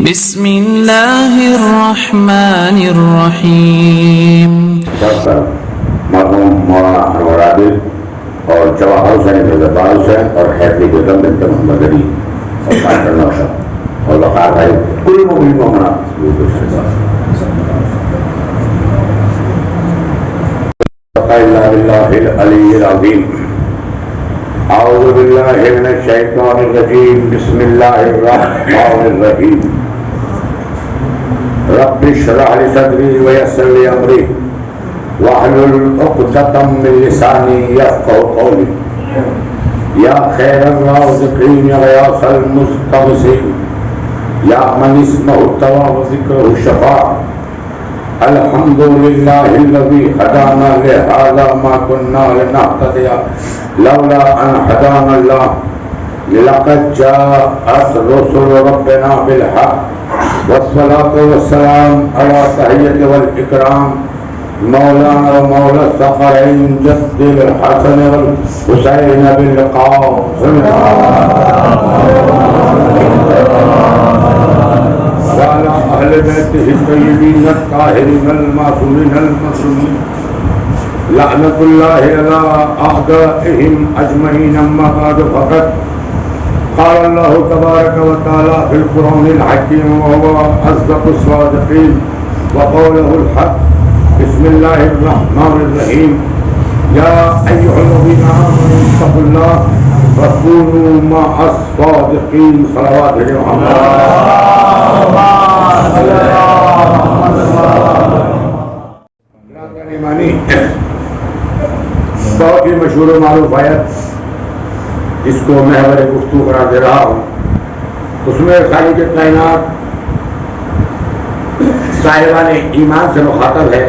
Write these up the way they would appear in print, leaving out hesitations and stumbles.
بسم اللہ الرحمن الرحیم. مرحوم مولانا انور عادل اور جواہر حسین مرزا حسین اور حیدری بیگم بنت محمد علی اور ڈاکٹر نوشد اور وقار بھائی کل مومن مومنات باللہ العلی العظیم. اعوذ باللہ من الشیطان الرجیم. بسم اللہ الرحمن الرحیم. رب اشرح لي صدري ويسر لي امري واحلل عقدة من لساني يفقهوا قولي. يا خير الرازقين يا غياث المستغيثين يا من اسمه التواب وذكره الشفاء. الحمد لله الذي هدانا لهذا ما كنا لنهتدي لولا ان هدانا الله. لقد جاءت رسل ربنا بالحق والصلاة والسلام على تحية والإكرام مولانا ومولى الثقلين جد الحسن والحسين باللقاء وعلى أهل بيته الطيبين الطاهرين المعصومين المظلومين لعنة الله على أعدائهم أجمعين. أما بعد فقد قال الله تبارك وتعالى في القرآن الحكيم وهو أصدق الصادقين وقوله الحق. بسم الله الرحمن الرحيم. يا أيها الذين آمنوا اتقوا الله وكونوا مع الصادقين. صلوات بہت ہی مشہور و معروف آیت جس کو محور گفتگو قرار دے رہا ہوں. اس میں خالق کائنات صاحبان ایمان سے مخاطب ہے.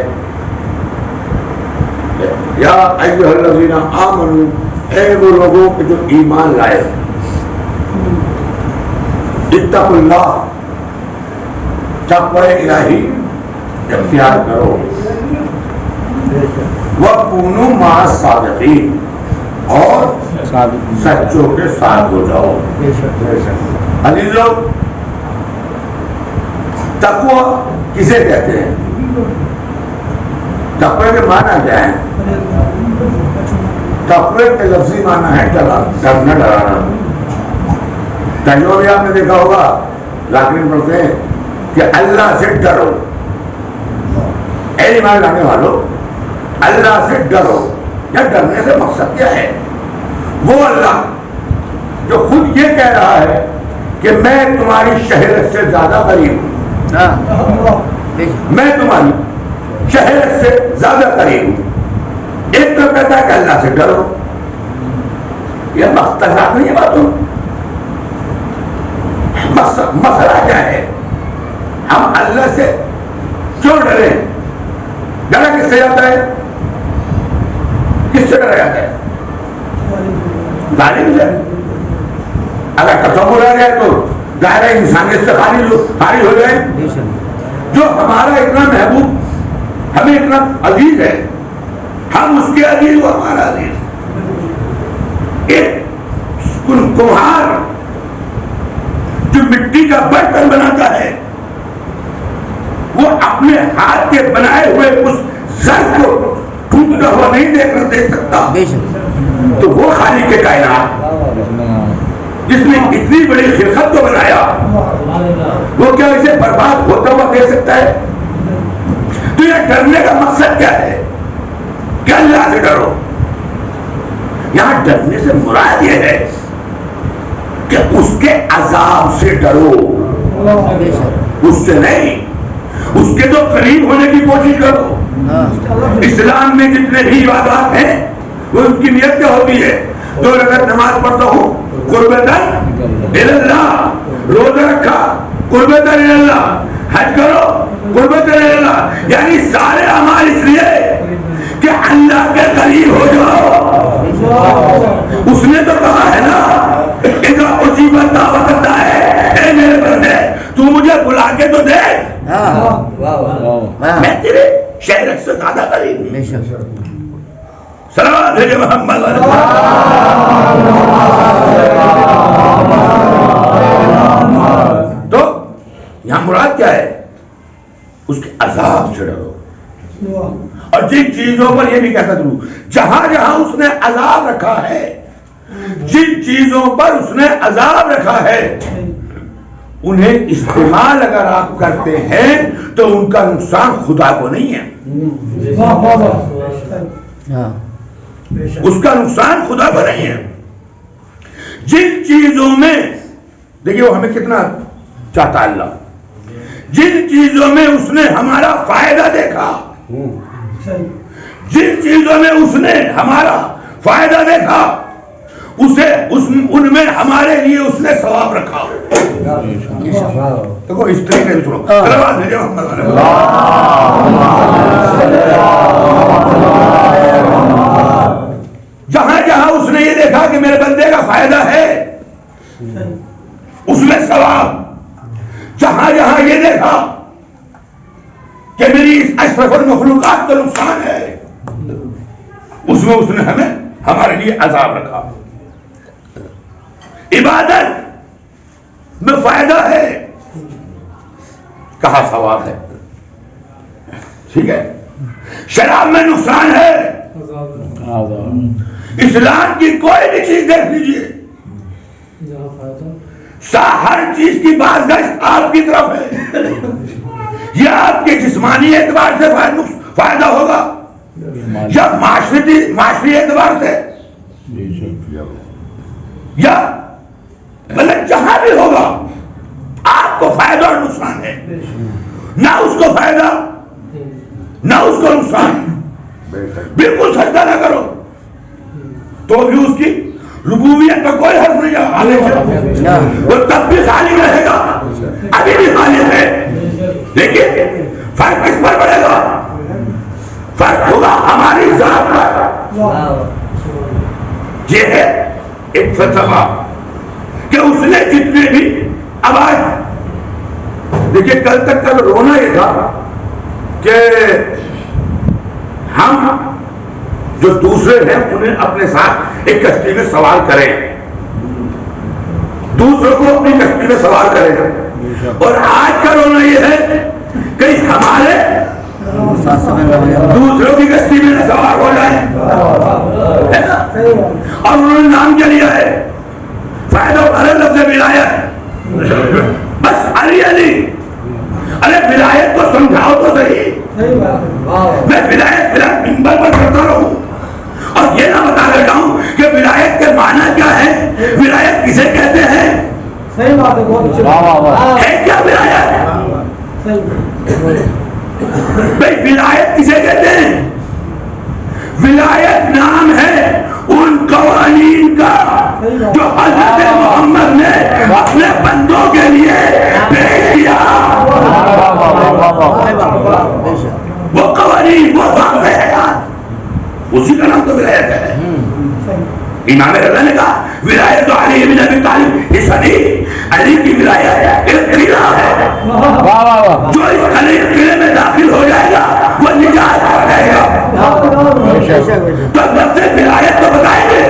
یا ایھا الذین آمنوا، اے وہ لوگوں کے جو ایمان لائے، اتقوا اللہ، تقوی الہی اختیار کرو، وَكُونُوا مَعَ الصَّادِقِينَ، اور سچوں کے ساتھ ہو جاؤ. عزیزو، تقوی کسے کہتے ہیں؟ تقوی کے معنی کیا ہے؟ تقوی کے لفظی معنی ہے ڈرنا، ڈرانا. کہیں بھی آپ نے دیکھا ہوگا لاکرین پڑھتے ہیں کہ اللہ سے ڈرو. اے ایمان لانے والو، اللہ سے ڈرو. یا ڈرنے سے مقصد کیا ہے؟ وہ اللہ جو خود یہ کہہ رہا ہے کہ میں تمہاری شہرت سے زیادہ قریب ہوں، میں تمہاری شہرت سے زیادہ قریب ہوں. ایک تو کہتا ہے کہ اللہ سے ڈرو. یہ مختلف نہیں ہے باتوں. مسئلہ کیا ہے؟ ہم اللہ سے کیوں ڈرے؟ ڈرا کس سے جاتا ہے؟ کس سے ڈرا جاتا ہے؟ ظالم سے. اگر تصور آ جائے تو دائرہ انسانیت سے خارج ہو جائے. جو ہمارا اتنا محبوب، ہمیں اتنا عزیز ہے، ہم اس کے عزیز، وہ ہمارا عزیز. ایک کمہار جو مٹی کا برتن بناتا ہے، وہ اپنے ہاتھ کے بنائے ہوئے اس زر کو ٹوٹتا ہوا نہیں دیکھ سکتا. تو وہ خالق کے کائنات جس نے اتنی بڑی خلقت کو بنایا، وہ کیا اسے برباد ہوتا ہوا دیکھ سکتا ہے؟ تو یہ ڈرنے کا مقصد کیا ہے؟ کہ اللہ سے ڈرو. یہاں ڈرنے سے مراد یہ ہے کہ اس کے عذاب سے ڈرو، اس سے نہیں. اس کے تو قریب ہونے کی کوشش کرو. اسلام میں جتنے بھی عبادات ہیں وہ ان کی نیت کیا ہوتی ہے؟ 2 رکعت نماز پڑھتا ہوں قربتاً اللہ، روزہ رکھا قربتاً اللہ، حج کرو قربتاً اللہ. یعنی سارے اعمال اس لیے کہ اللہ کے قریب ہو جاؤ. اس نے تو کہا ہے نا، اذا اجیبت دعوت الداعی، اے میرے بندے تو مجھے بلا کے تو دیکھ، میں تیرے شہرت سے زیادہ قریب ہوں. صلوات ہے محمد. تو یہاں مراد کیا ہے؟ اس کے عذاب سے ڈرو. اور جن چیزوں پر یہ بھی کہتا تھا جہاں جہاں اس نے عذاب رکھا ہے، جن چیزوں پر اس نے عذاب رکھا ہے انہیں استعمال اگر آپ کرتے ہیں تو ان کا نقصان خدا کو نہیں ہے، اس کا نقصان خدا کو نہیں ہے. جن چیزوں میں دیکھیے وہ ہمیں کتنا چاہتا ہے اللہ، جن چیزوں میں اس نے ہمارا فائدہ دیکھا، جن چیزوں میں اس نے ہمارا فائدہ دیکھا ان میں ہمارے لیے اس نے ثواب رکھا. دیکھو اس طریقے سے جہاں جہاں اس نے یہ دیکھا کہ میرے بندے کا فائدہ ہے اس میں ثواب، جہاں جہاں یہ دیکھا کہ میری اس اشرف المخلوقات کا نقصان ہے اس میں اس نے ہمارے لیے عذاب رکھا. عبادت میں فائدہ ہے، کہا ثواب ہے، ٹھیک ہے. شراب میں نقصان ہے، اسلام کی کوئی بھی چیز دیکھ لیجیے ہر چیز کی بازگشت آپ کی طرف ہے. یہ آپ کے جسمانی اعتبار سے فائدہ ہوگا یا معاشری اعتبار سے یا مطلب جہاں بھی ہوگا آپ کو فائدہ اور نقصان ہے. نہ اس کو فائدہ نہ اس کو نقصان. بالکل سجدہ نہ کرو تو بھی اس کی ربوبیت کا کوئی حرف نہیں آگے وہ تب بھی خالی رہے گا، ابھی بھی خالی ہے، لیکن فرق کس پر پڑے گا؟ فرق ہوگا ہماری ذات پر. یہ ہے ایک فلسفہ کہ اس نے جتنے بھی آواز دیکھیے کل رونا یہ تھا کہ ہم جو دوسرے ہیں انہیں اپنے ساتھ ایک کشتی میں سوار کریں، دوسروں کو اپنی کشتی میں سوار کریں. اور آج کا رونا یہ ہے کہ ہمارے دوسروں کی کشتی میں سوار ہو جائیں. اور انہوں نے نام کیا لیا ہے؟ فائدہ اٹھا لفظ ولایت. بس علی علی. ارے ولایت کو سمجھاؤ تو صحیح. میں ولایت منبر پر کرتا رہوں اور یہ نہ بتا کر جاؤں کہ ولایت کے معنی کیا ہے، ولایت کسے کہتے ہیں. صحیح بات ہے کیا ولایت؟ بھائی ولایت کسے کہتے ہیں؟ ولایت نام ہے ان قوانین کا جو حضرت محمد نے اپنے بندوں کے لیے پیش کیا. وہ قوانین وہ اسی کا نام تو ولایت ہے. امام رضا نے کہا ولایت علی بن ابی طالب اس علی کی ولایت ایک قلعہ ہے، جو اس قلعے میں داخل ہو جائے گا وہ نجات پا جائے گا. تو لفظ ولایت تو بتائیں گے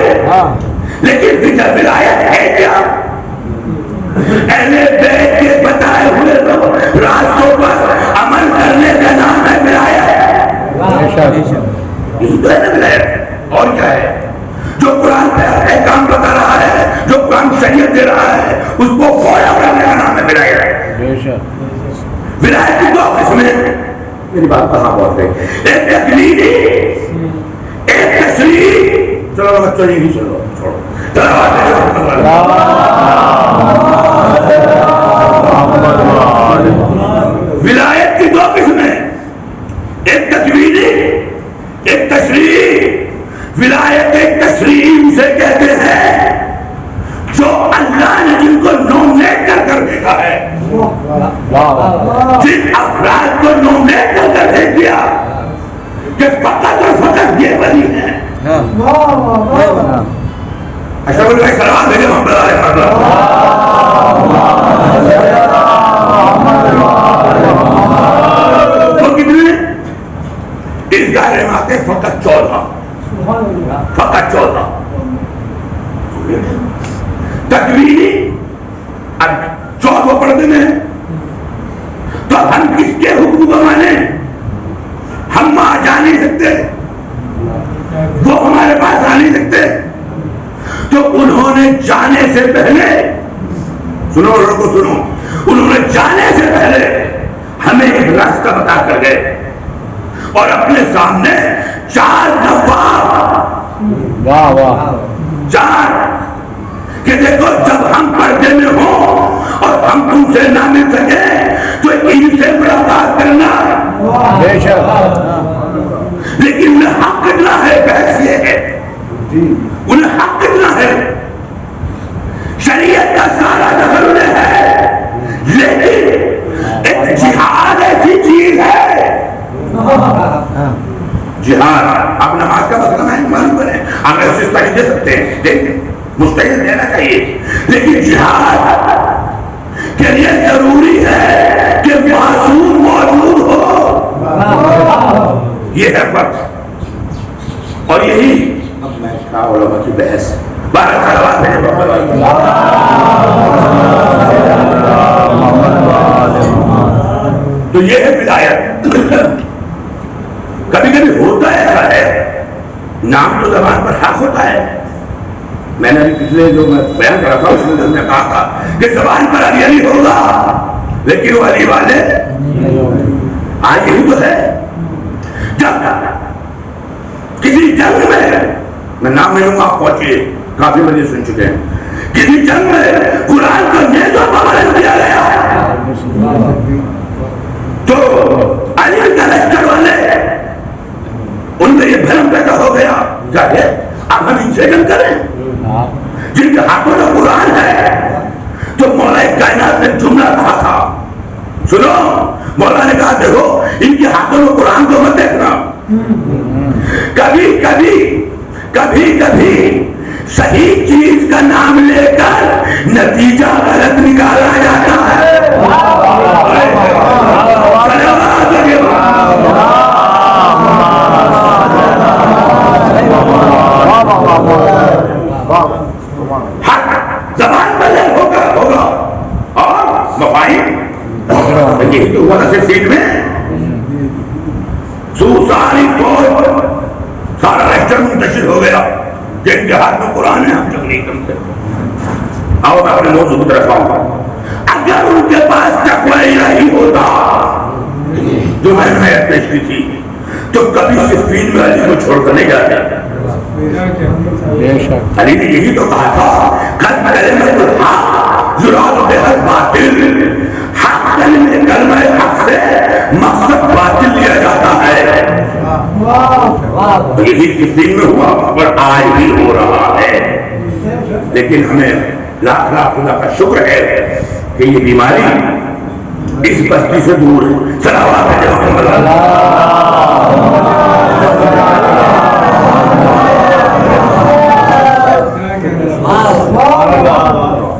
لیکن ولایت ہے کیا؟ اہل بیت کے بتائے ہوئے راستوں پر عمل کرنے کا نام ہے ولایت. اور کیا ہے؟ جو قرآن پہ احکام بتا رہا ہے، جو قرآن شریعت دے رہا ہے اس کو فالو کرنے کا نام ہے ولایت. ولایت کی دو قسمیں، میری بات کہاں پہنچ گئی؟ ایک تقلیدی ایک تشریعی. چلو بچوں نہیں چلو چھوڑو. ولایت کی دو قسمیں، ایک تقلیدی ایک تشریعی. ولایت ایک تشریعی اسے کہتے ہیں جو اللہ نے جن کو نومنیٹ کر دیکھا ہے، جن افراد کو نومنیٹ کر دے دیا کہ فقط اور فقط یہ ولی ہیں. اشرف اللہ سلام بھیجے محمد علیہ وہ کتنے اس دائرے میں آتے فقط 14 فقط 14 تکوینی. اب 14 پڑھتے ہیں جانے سے پہلے سنو لوگوں سنو، انہوں نے جانے سے پہلے ہمیں ایک راستہ بتا کر گئے اور اپنے سامنے 4 نواب، واہ واہ، 4 کہ دیکھو جب ہم پردے میں ہوں اور ہم تم سے نہ مل سکے تو ان سے ملاقات کرنا، بے شک، لیکن انہیں حق کتنا ہے؟ بحث یہ ہے انہیں حق کتنا ہے؟ شریعت کا سارا دخل انہیں ہے، لیکن ایک جہاد ایسی چیز ہے، جہاد آپ نماز کا مسئلہ نہیں معلوم کریں، آپ مستحق دے سکتے ہیں، دیکھیں مستحق دینا چاہیے، لیکن جہاد کے لیے ضروری ہے کہ معصوم موجود ہو، یہ ہے فرق۔ اور یہی اب میں کہا علماء کی بحث بارہ خلوات ہے، تو یہ ہے ولایت۔ کبھی کبھی ہوتا ایسا ہے، نام تو زبان پر حق ہوتا ہے، میں نے ابھی پچھلے جو میں بیان کر رہا تھا اس میں کہا تھا کہ زبان پر علی علی ہوگا لیکن وہ علی والے آج یہی تو ہے۔ جب کسی جنگ میں نام نہیں لوں گا، آپ پہنچیے، کافی مجھے سن چکے ہیں، کسی جنگ میں قرآن کو نیزوں پر بلند کیا گیا تو علی کا لشکر والے ان میں یہ بھرم پیدا ہو گیا کہ اب ہم ان سے جنگ کریں جن کے ہاتھوں میں قرآن ہے۔ تو مولا کائنات نے جملہ کہا تھا، سنو، مولا نے کہا دیکھو ان کے ہاتھوں میں قرآن کو مت دیکھنا، کبھی کبھی کبھی کبھی صحیح چیز کا نام لے کر نتیجہ غلط نکالا جاتا ہے۔ زبان بدل ہوگا اور مفاہیم یہی تو ہوا نصر سیٹ میں ساری فوج سارا لشکر منتشر ہو گیا، جن کے ہاتھ میں قرآن ہے ہم جنگ نہیں کرتے۔ آؤ میں اپنے موضوع کی طرف آؤں، اگر ان کے پاس تقوی الہی ہوتا جو میں نے پیش کی تھی تو کبھی صفین میں علی کو چھوڑ کر نہیں جاتے۔ علی نے یہی تو کہا تھا کلمہ الحق یراد بہل باطل، حق کلمہ حق سے مقصد باطل لیا جاتا ہے۔ یہی صفین میں ہوا اور آج بھی ہو رہا ہے، لیکن ہمیں لاکھ لاکھ اللہ کا شکر ہے کہ یہ بیماری اس بستی سے دور ہے۔ صلوات ہے محمد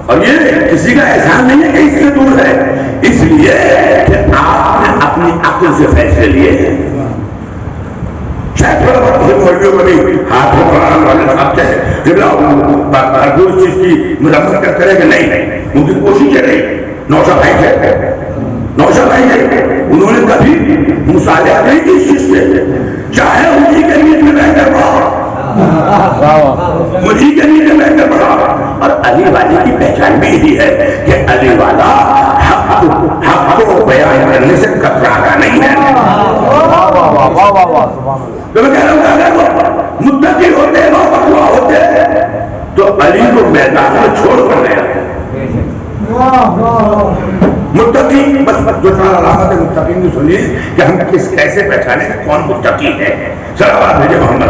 اور یہ کسی کا احسان نہیں ہے کہ اس سے دور ہے، اس لیے کہ آپ نے اپنی عقل سے فیصلے لیے ہیں۔ شاید تھوڑا بہت مولویوں کو بھی ہاتھ میں قرآن والے ساتھ ہے اس چیز کی مذمت کرتے رہے کہ نہیں ان کی کوشش ہے نہیں۔ نوشا بھائی تھے انہوں نے کبھی مصالحہ نہیں کی اس چیز سے، چاہے انہی کے نیت میں بیٹھ کر پڑھا، انہی کے نیت میں بیٹھ کر پڑھا۔ اور علی والے کی پہچان بھی یہی ہے کہ علی والا حق کو بیان کرنے سے کتراتا نہیں ہے۔ تو میں کہہ رہا ہوں کہ اگر وہ متقی ہوتے تقویٰ ہوتے تو علی کو میدان میں چھوڑ کر گیا۔ متقی بس جو سارا علامت ہے متقین کی سنیے کہ ہم کیسے پہچانے کہ کون متقی ہے۔ صلوات بھیجے محمد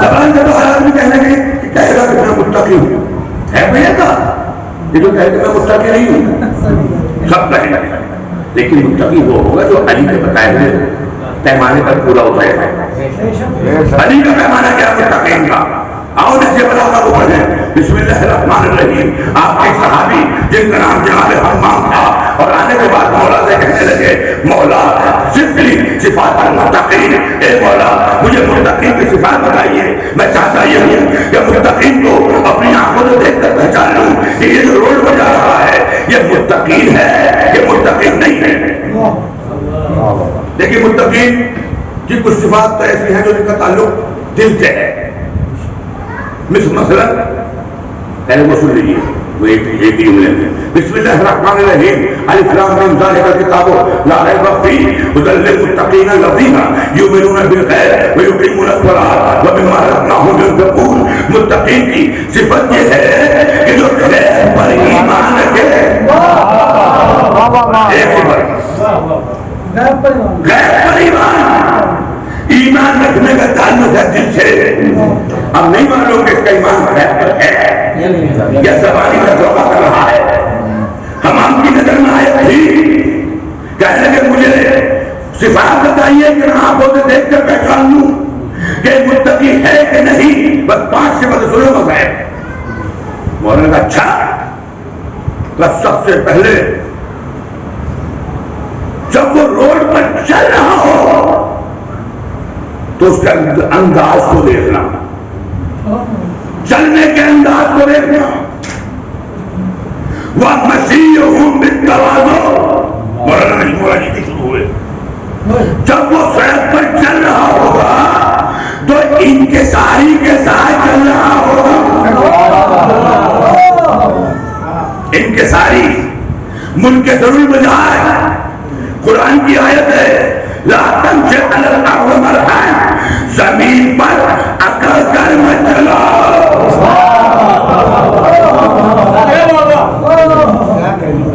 زبان سے تو ہر آدمی کہنے گے کہ کہے گا کہ میں متقی ہوں، ہے بھیا کا یہ جو کہے کہ میں متقی نہیں ہوں، سب کہیں گے، لیکن متقی وہ ہوگا جو علی کے بتائے ہوئے پیمانے پر پورا اترے گا۔ علی کا پیمانہ کیا متقین کا؟ آؤ نجے بلا کر اوپر ہے۔ بسم اللہ الرحمن الرحیم۔ آپ کے صحابی جن کا نام جناب حمام تھا اور آنے کے بعد مولا سے کہنے لگے مولا صرف صفات المتقین، اے مولا مجھے متقین کی صفات بتائیے، میں چاہتا یہ ہوں کہ متقین کو اپنی آنکھوں سے دیکھ کر پہچان لوں کہ یہ جو روڈ پر جا رہا ہے یہ متقین ہے، یہ متقین نہیں ہے۔ دیکھیے متقین یہ کچھ صفات تو ایسی ہیں جو ان کا تعلق دل سے ہے. مثلا پہلے وہ سن لیجیے, وہ ایک ہی جملے میں بسم اللہ الرحمن الرحیم الف لام میم ذالک الکتاب لا ریب فیہ ھدی للمتقین الذین یؤمنون بالغیب ویقیمون الصلاۃ ومما رزقناہم ينفقون. متقین کی صفت یہ ہے کہ جو غیب پر ایمان رکھے. ایک صفت غیب پر ایمان رکھنے کا تعلق ہے دل سے. اب نہیں معلوم کہ اس کا ایمان غیب پر ہے یا زبانی کا دھوکہ کر رہا ہے. حمام کی نظر میں آئے تھی, کہنے لگے مجھے صفات بتائیے کہ میں آنکھوں سے دیکھ کر پہچان لوں کہ متقی ہے کہ نہیں. بس 5 صفت سنو بس ہے. مولانا نے کہا اچھا. بس سب سے پہلے جب وہ روڈ پر چل رہا ہو تو اس کے انداز کو دیکھنا, چلنے کے انداز کو دیکھنا. وَمَشِيُّهُمْ بِالتَّوَاضُعِ. مولانا نہیں مولا جی کی شروع ہوئے. جب وہ سڑک پر چل رہا ہوگا تو انکساری کے ساتھ چل رہا ہوگا. انکساری منکسر البجائے. قرآن کی آیت ہے لا تمشِ علی الارض مرحا, زمین پر اکڑ کر مت چلا.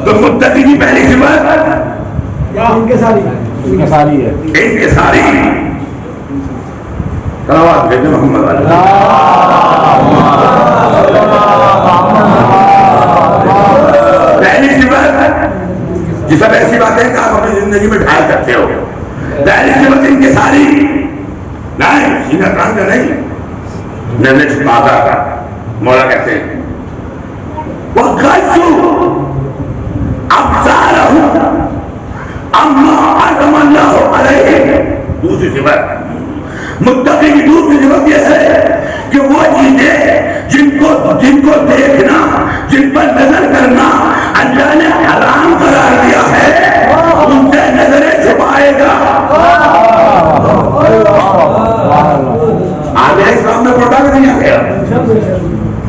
تو متقی کی پہلی صفت انکساری ہے. انکساری. صلوات بھیجو محمد علیہ. پہلی صفت یہ سب ایسی باتیں کہ آپ اپنی زندگی میں ڈھال سکتے ہو. پہلی صفت انکساری نہیں, سینہ کام کا نہیں, نظر چھپاتا کا. مولا کہتے ہیں وَغَضُّوا أَبْصَارَهُمْ عَمَّا حَرَّمَ اللَّهُ عَلَيْهِمْ. دوسری صفت متقی کی دوسری صفت یہ ہے کہ وہ چیزیں جن کو دیکھنا, جن پر نظر کرنا اللہ نے حرام قرار دیا ہے, ان سے نظریں چھپائے گا. آگے اسلام میں پڑھا کہ نہیں آ گیا؟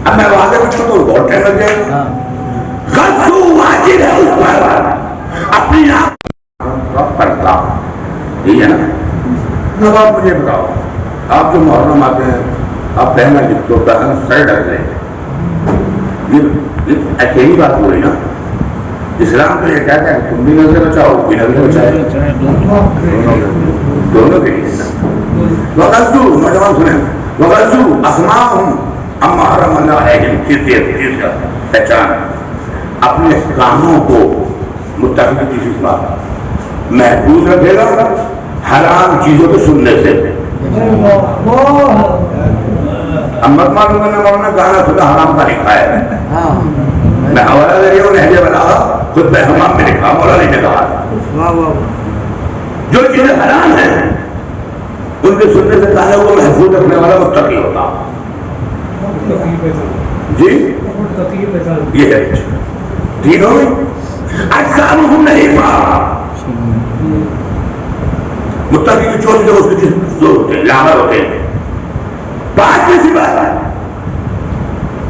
اب میں واضح پوچھتا تو بہت ٹائم لگ جائے گا. غضو واجب ہے اس پر اپنی آپ پڑھتا. یہی ہے نا. اب آپ مجھے بتاؤ, آپ جو محرم آتے ہیں آپ پہنا جب تو پہنا سر ڈر رہے ہیں, یہ اکیلی بات ہوئی نا. اسلام تو یہ کہتا ہے تم بھی نظر بچاؤ بھی نظر بچائے, دونوں کے لیے. وغضو, نوجوان سنیں, وغضو اسماءہم عما حرم اللہ علیہم. چیز کا پہچان اپنے کاموں کو متقی کی صفات محفوظ رکھے گا حرام چیزوں کو سننے سے. امت معلوم کرنے والوں نے گانا خدا حرام کا لکھا ہے. میں حوالہ دے رہی ہوں نہج بلاغہ خود پہ حمام میں لکھا, مولا نے کہا جو چیزیں حرام ہیں ان کے سننے سے کہنے کو محفوظ رکھنے والا متقی ہوتا. جی یہ ہے تینوں اجسامہم نہیں پا. متقی کی چوٹ جو اس کے جو لامر ہوتے ہیں. بات میں سی بات ہے.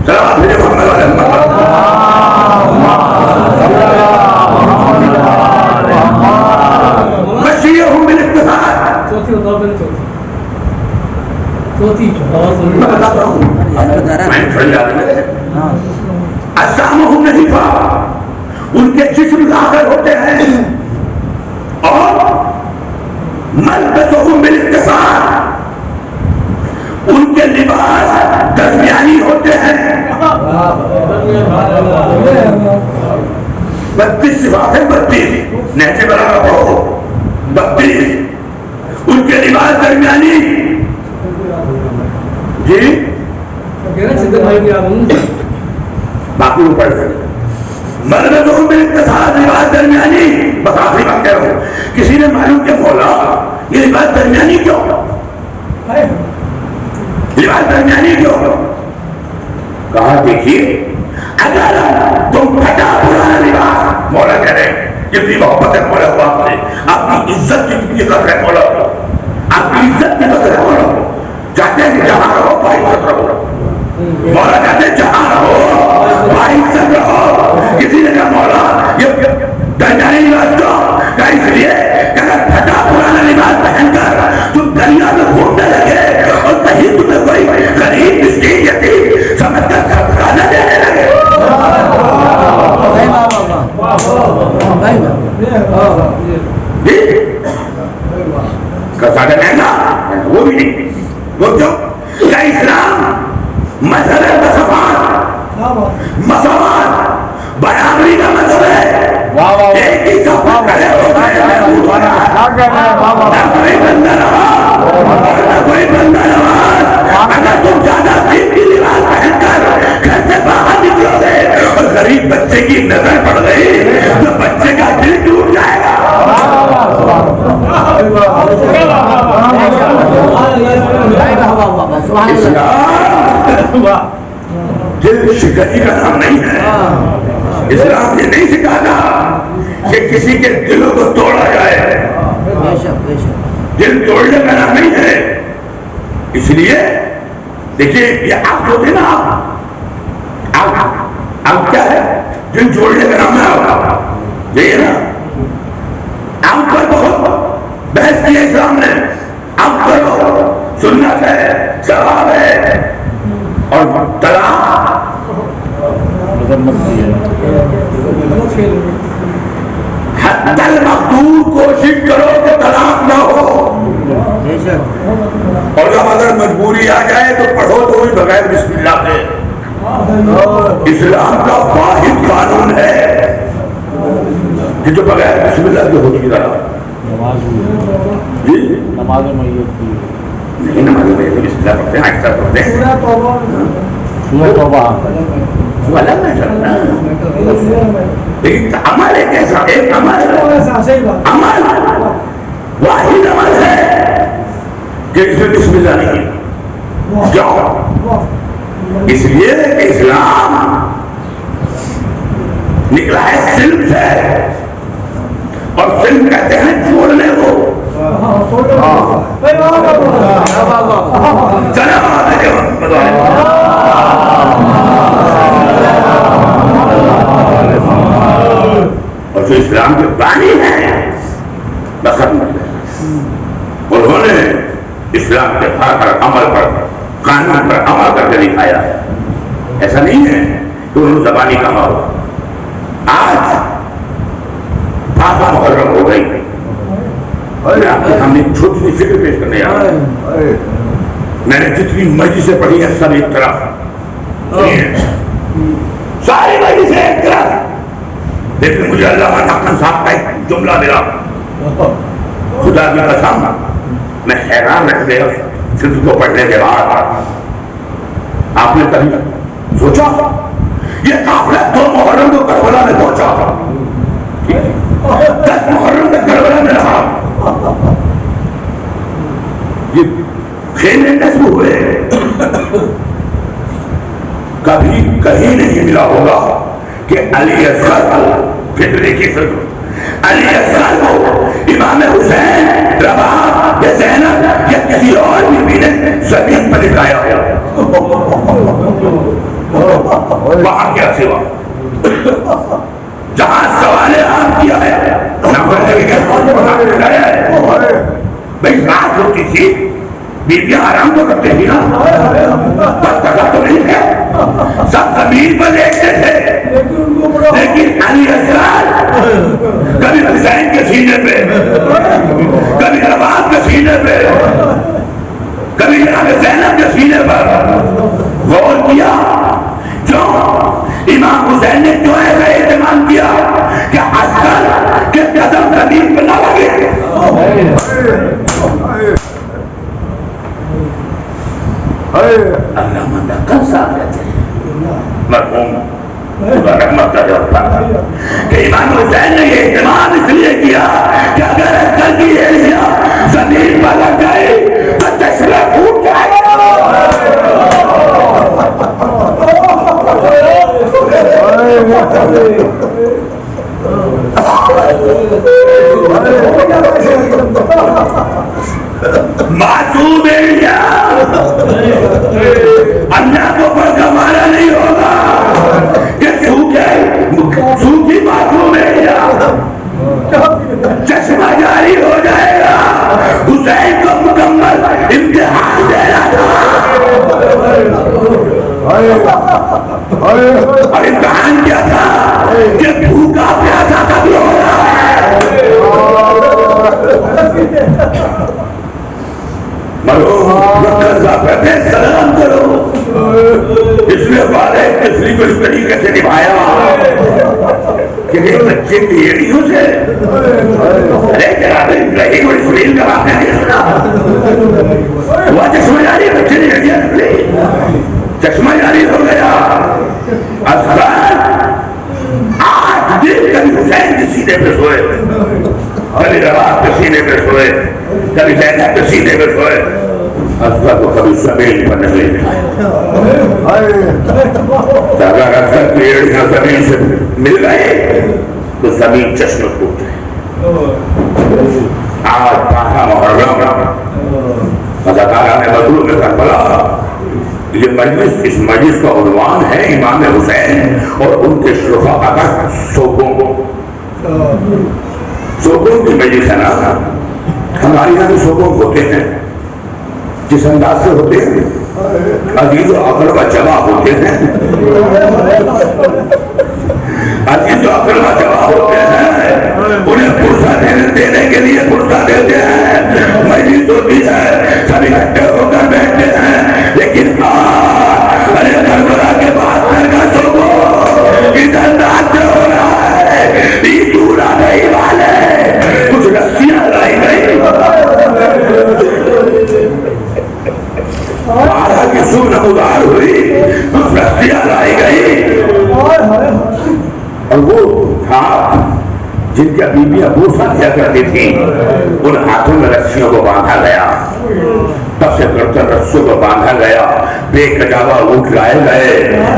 صلوات بھیجے محمد علیہ وسلم. مشیہم بالاقتصاد. میں بتاتا ہوں میں چھوڑ جاتے ہیں. اجسامہم نہیں پا, ان کے جسم ظاہر ہوتے ہیں, اور ملبسہم بالاقتصاد, ان کے لباس درمیانی ہوتے ہیں. 32 صفات ہیں, 32 نہج بلاغہ پڑھو. 32 ان کے لباس درمیانی. جی باقی وہ پڑھ سکتے. ملبسہم بالاقتصاد, لباس درمیانی. بس آخری بات کہہ رہا ہوں, کسی نے معلوم کیا مولا یہ لباس درمیانی کیوں, لباس درمیانی کیوں؟ کہا دیکھیے اگر تم پھٹا پرانا لباس, مولا کہہ رہے ہیں کتنی محبت ہے مولا کو آپ سے, آپ کی عزت کی قدر ہے مولا کو, آپ باعزت رہو. مولا کہتے جہاں رہو باعزت رہو. کسی نے کہا مولا یہ درجانی لباس کیا اس لیے کہ اگر پھٹا پرانا لباس پہن کر تم دریا میں گھومنے لگے اور کہیں تمہیں کوئی غریب مسکین یتیم سمجھ کر کھانا دینے لگے. زیادہ مہنگا وہ بھی نہیں. وہ جو کیا اسلام مذہب مساوات برابری کا مذہب ہے. ایک ہی سب کھڑے ہو گئے نہ کوئی بندہ نواز نہ کوئی بندہ نواز. اگر تم زیادہ دین کی لباس پہن کر گھر سے باہر نکلو گے اور غریب بچے کی نظر پڑ گئی تو بچے کا دل ٹوٹ جائے گا. دل شکنی کا نام نہیں ہے. اسلام یہ نہیں سکھاتا کہ کسی کے دلوں کو توڑا جائے. دل توڑنے کا نام نہیں ہے. اس لیے دیکھیے یہ آپ جو تھے نا آپ کیا ہے دل توڑنے کا نام ہے. یہ نا آپ پر بہت بحث کی اسلام نے. آپ کرو سنت ہے ثواب ہے اور طلاق حتی المقدور کوشش کرو کہ طلاق نہ ہو. اور جب اگر مجبوری آ جائے تو پڑھو تو بھی بغیر بسم اللہ کے. اسلام کا واحد قانون ہے کہ جو بغیر بسم اللہ کے ہوتی طرح نماز میت کی نہیں. نماز میت بسم اللہ پڑھتے ہیں اکثر پڑھتے ہیں. وہ الگ نہ چلنا لیکن عمل ایک ایسا ایک عمل واحد عمل ہے کہ اس میں بسم اللہ نہیں جاؤ. اس لیے کہ اسلام نکلا ہے سلم سے اور سلم کہتے ہیں چھوڑنے کو. اور جو اسلام کے بانی ہیں بخت مطلب انہوں نے اسلام کے ہر عمل پر قانون پر عمل کر کے دکھایا ہے. ایسا نہیں ہے کہ انہوں نے زبانی کہا ہو. آج آقا محرم ہو گئی. آپ کے سامنے چھوٹی سی فکر پیش کرنے آ رہا ہوں. میں نے جتنی مجلسیں پڑھی ہیں سب ایک طرف ساری مجلسیں ایک طرف. لیکن مجھے علامہ حسن صاحب کا ایک جملہ ملا خدا کی قسم میں حیران رہ گیا صرف کو پڑھنے کے بعد. آپ نے کبھی سوچا یہ قافلہ 2 محرم کو کربلا میں پہنچا 10 محرم تک کربلا میں رہا. یہ خیمے نصب ہوئے کبھی کہیں نہیں ملا ہوگا کہ علی اصغر کو فطرے کی فکر علی اصغر کو امام حسین رباح یا زینب یا کسی اور بھی نے زمین پر لٹایا وہاں کیا سوا جہاں سوال عام کیا ہے بھائی رات ہوتی تھی بیویاں آرام تو کرتے تھی نا بس تگا تو نہیں ہے سب زمین پر دیکھتے تھے. لیکن علی اصغر کبھی حسین کے سینے پہ کبھی رباح کے سینے پہ کبھی زینب کے سینے پر غور کیا. جو امام حسین نے جو ایسا اہتمام کیا کہ اصغر کے قدم زمین پہ نہ لگے. علامہ نقل صاحب کہتے ہیں مرحوم خدا رحمت کرتا کہ امام حسین نے یہ اہتمام اس لیے کیا کہ اگر اصغر کی ایریا زمین پر لگ گئی تو تشریح پھوٹ جائے گا. معصوم ایریا اللہ کو پر کمانا نہیں ہوگا کہ سوکھی معصوم ایریا چشمہ جاری ہو جائے گا. حسین کو مکمل امتحان دینا تھا اور امتحان کیا تھا کہ بھوکا پیاسا قتل ہو رہا ہے. سلام کرو. اس میں والے کسی کو اس طریقے سے نبھایا کہ ایک بچے کی ایڑیوں سے ارے جناب ابراہیم اور اسماعیل کا واقعہ نہیں سنا. وہ چشمہ جاری بچے نے ایڑیاں نکلی, چشمہ جاری ہو گیا. آج دن کبھی حسین کے سینے پہ سوئے, کبھی رواح کے سینے پہ سوئے, کبھی زینب کے سینے پہ سوئے. اصغر کو کبھی زمین پر نہیں اگر اصغر کی ایڑیاں زمین سے مل گئے تو زمین چشم ٹوٹ جائے. آج 12 محرم اداکارہ نے مظلوم کربلا, یہ مجلس, اس مجلس کا عنوان ہے امام حسین اور ان کے شرفاء کا سوگوں. سوگوں کی مجلس ہے نا. ہمارے یہاں بھی سوگوں ہوتے ہیں, جس انداز سے ہوتے ہیں عزیز و اقربا جمع ہوتے ہیں, عزیز و اقربا جمع ہوتے ہیں, انہیں پرسہ دینے کے لیے پرسہ دیتے ہیں, مجلس ہوتی ہے, سب اکٹھے ہو کر بیٹھتے ہیں. لیکن ارے کربلا کے بعد کا سوگو ادھر رات ہو رہا ہے, دور آ گئی والے کچھ رسیاں لائی گئی, 12 کی صبح نمودار ہوئی, کچھ رسیاں لائی گئی. اور وہ تھا جن کی بیویاں بوسہ دیا کرتی تھیں, ان ہاتھوں میں رسیوں کو باندھا گیا, تب سے کرتن رسوں کو باندھا گیا, بے کجاوا اونٹ لائے گئے,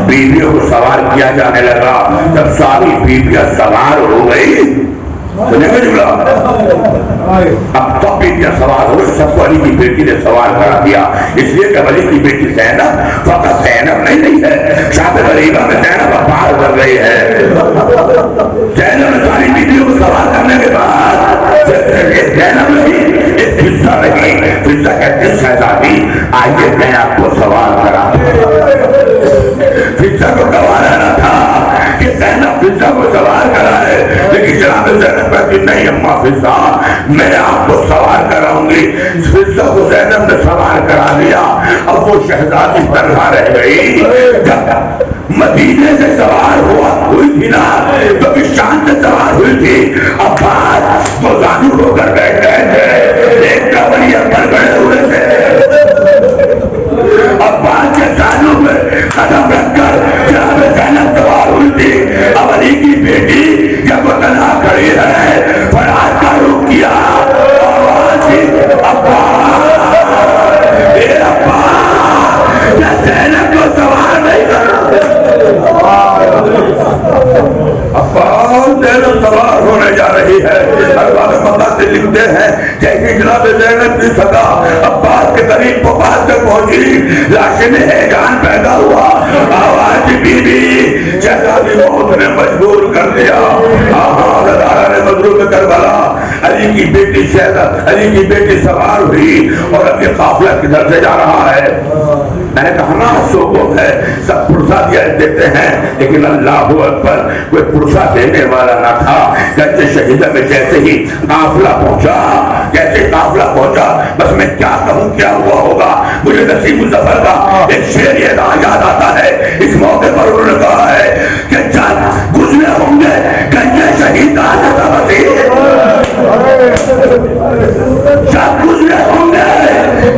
بیویوں کو سوار کیا جانے لگا. جب ساری بیویاں سوار ہو گئی جملہ اب تو بیٹیاں سوار ہو گئی, سب کو علی کی بیٹی نے سوار کرا دیا. اس لیے کہ علی کی بیٹی زینب فقط زینب نہیں رہی ہے, شاہ غریبہ میں زینب پار کر رہی ہے. زینب نے ساری بیٹیوں کو سوار کرنے کے بعد زینب نہیں, ایک فضہ نہیں, فضہ کہتے ہیں شہزادی آئیے میں آپ کو سوار کرا. فضہ کو گوارا نہ تھا کہ زینب فضہ کو سوار کرائے, لیکن جناب زینب کہتی نہیں اماں فضہ میں آپ کو سوار کراؤں گی. فضہ کو زینب نے سوار کرا دیا. اب وہ شہزادی تنہا رہ گئی. جب مدینے سے سوار ہوئی تھی نا تو شان سے سوار ہوئی تھی. عباس وہ زانو ہو کر بیٹھ گئے تھے, ایک کبڑی پر گڑے ہوئے تھے. عباس کے زانو میں قدم رکھ کر جناب زینب سوار ہوئی تھی. اب علی کی بیٹی جب وہ تنہا کھڑی ہے, فرات کا رخ کیا, آواز دی عباس, اے عباس کیا زینب کو سوار نہیں کرنا. عباس زینب سوار ہونے جا رہی ہے. اخبار مقاصد لکھتے ہیں جیسے جناب زینب کی صدا عباس کے قریب عباس تک پہنچی, لاشن میں ہیجان پیدا ہوا. آواز دی بی بی شہزادی موت نے مجبور کر دیا. نے مظلوم کربلا علی کی بیٹی شہزاد علی کی بیٹی سوار ہوئی اور اب یہ قافلہ کدھر سے جا رہا ہے. میں نے کہا نا سوگوں ہے, سب پرسہ دیا دیتے ہیں, لیکن اللہ اکبر کوئی پرسہ دینے والا نہ تھا. کہتے شہیدہ میں جیسے ہی قافلہ پہنچا, جیسے قافلہ پہنچا, بس میں کیا کہوں کیا ہوا ہوگا. مجھے نسیم الظفر کا ایک شعر یاد آتا ہے. اس موقع پر انہوں نے کہا ہے کہ جب گزرے ہوں گے گنجے شہیدان جب گزرے ہوں گے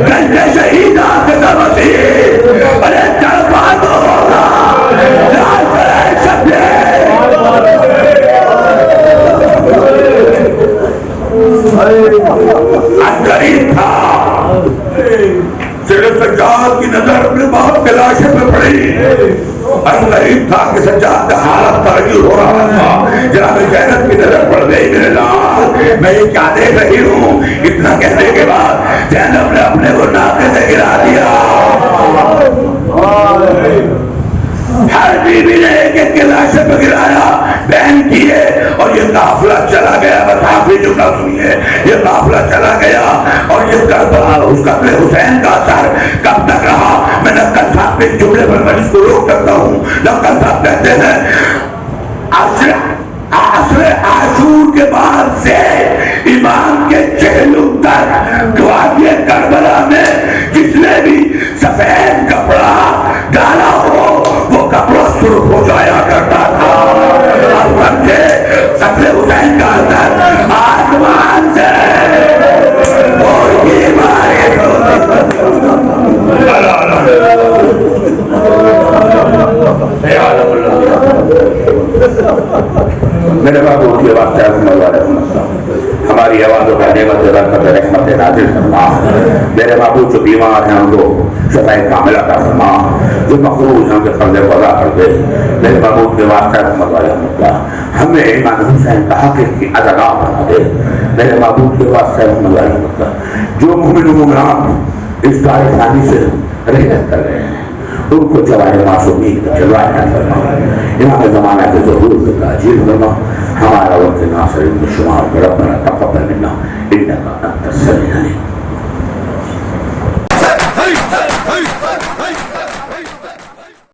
گنجے شہیدان کے وسیع, ارے چرپا تو ہوگا لال پر شبے. قریب تھا صرف سجاد کی نظر اپنے باپ کے لاشے پہ پڑی. غریب تھا کہ سجاد کا حالت ترقی ہو رہا تھا. جناب زینب کی نظر پڑ گئی, میرے لال میں یہ کیا دیکھ رہی ہوں؟ اتنا کہنے کے بعد زینب نے اپنے کو ناقے سے گرا دیا. ہر بیوی نے ایک ایک کے لاشے پہ گرایا، بہن کیے، اور یہ قافلہ چلا گیا. بس آخری جملہ سنیے، یہ قافلہ چلا گیا اور یہ کربلا اس قتل حسین کا اثر کب تک رہا؟ میں نقل صاحب کے جملے پر میں اس کو روک کرتا ہوں. نقل صاحب کہتے ہیں عصر عاشور کے بعد سے امام کے چہلم تک وادی کربلا میں جس نے بھی سفید کپڑا ڈالا ہو وہ کپڑا سرخ ہو جایا کرتا تھا. قتل حسین کا اثر آسمان سے میرے بابو کی آواز ہماری آوازوں کا نعمت برکت رحمت نازل فرما. میرے بابو جو بیمار ہیں ان کو شفاء کاملہ کا فرما، جو مقروض ہیں ان کے قرضے کو ادا کر دے. میرے بابو کے واسطے رحمت والا ہمیں امام حسین کا حقیقی اداکار بنا دے. میرے بابو کے واسطے رحمت والا جو مومن و مومنات اس دار ثانی سے رحمت کر رہے ہیں ان کو جوائے معصومین کا جلوہ نہ کرنا. امام زمانہ کے ظہور کا عجیب کرنا. ہمارا وقت ناصر ابن شمار ربنا تقبل منا انک انت السمیع العلیم.